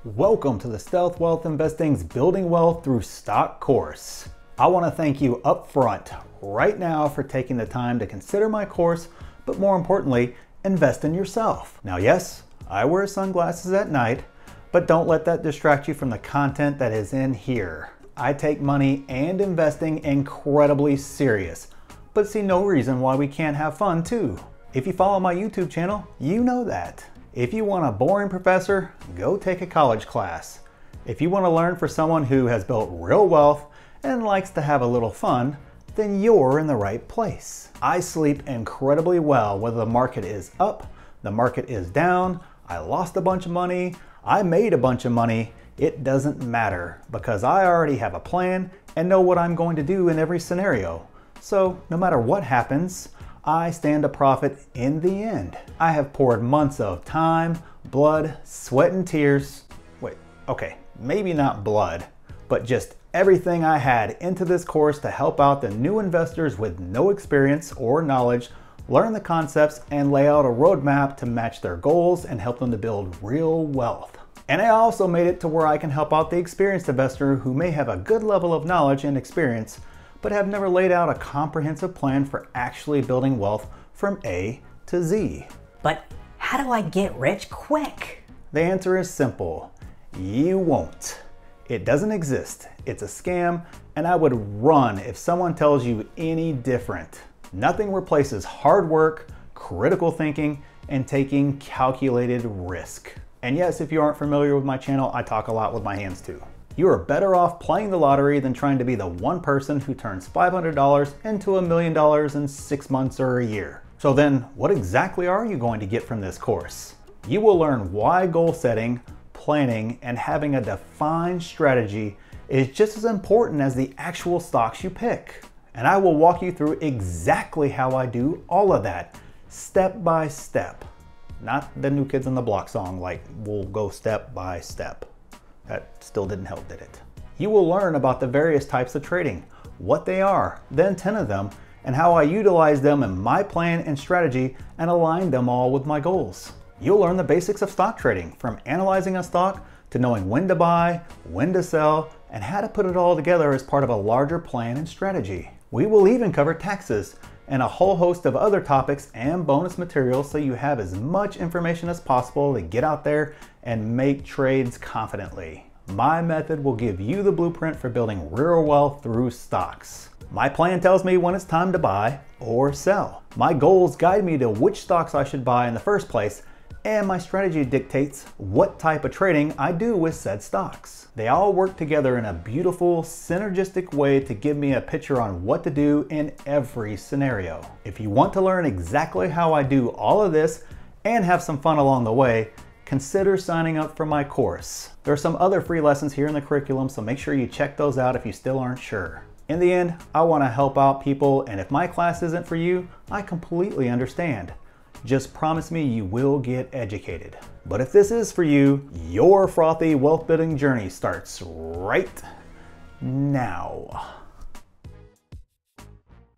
Welcome to the Stealth Wealth Investing's Building Wealth Through Stock course. I want to thank you up front right now for taking the time to consider my course, but more importantly, invest in yourself. Now, yes, I wear sunglasses at night, but don't let that distract you from the content that is in here. I take money and investing incredibly serious, but see no reason why we can't have fun too. If you follow my YouTube channel, you know that. If you want a boring professor, go take a college class. If you want to learn for someone who has built real wealth and likes to have a little fun, then you're in the right place. I sleep incredibly well whether the market is up, the market is down, I lost a bunch of money, I made a bunch of money. It doesn't matter because I already have a plan and know what I'm going to do in every scenario. So no matter what happens, I stand to profit in the end. I have poured months of time, blood, sweat, and tears. Wait, okay, maybe not blood, but just everything I had into this course to help out the new investors with no experience or knowledge, learn the concepts, and lay out a roadmap to match their goals and help them to build real wealth. And I also made it to where I can help out the experienced investor who may have a good level of knowledge and experience, but have never laid out a comprehensive plan for actually building wealth from A to Z. But how do I get rich quick? The answer is simple. You won't. It doesn't exist. It's a scam, and I would run if someone tells you any different. Nothing replaces hard work, critical thinking, and taking calculated risk. And yes, if you aren't familiar with my channel, I talk a lot with my hands too. You are better off playing the lottery than trying to be the one person who turns $500 into $1 million in 6 months or a year. So then, what exactly are you going to get from this course? You will learn why goal setting, planning, and having a defined strategy is just as important as the actual stocks you pick. And I will walk you through exactly how I do all of that, step by step. Not the New Kids on the Block song, like we'll go step by step. That still didn't help, did it? You will learn about the various types of trading, what they are, the intent of them, and how I utilize them in my plan and strategy and align them all with my goals. You'll learn the basics of stock trading, from analyzing a stock to knowing when to buy, when to sell, and how to put it all together as part of a larger plan and strategy. We will even cover taxes and a whole host of other topics and bonus materials so you have as much information as possible to get out there and make trades confidently. My method will give you the blueprint for building real wealth through stocks. My plan tells me when it's time to buy or sell. My goals guide me to which stocks I should buy in the first place, and my strategy dictates what type of trading I do with said stocks. They all work together in a beautiful, synergistic way to give me a picture on what to do in every scenario. If you want to learn exactly how I do all of this and have some fun along the way, consider signing up for my course. There are some other free lessons here in the curriculum, so make sure you check those out if you still aren't sure. In the end, I want to help out people, and if my class isn't for you, I completely understand. Just promise me you will get educated. But if this is for you, your frothy wealth building journey starts right now.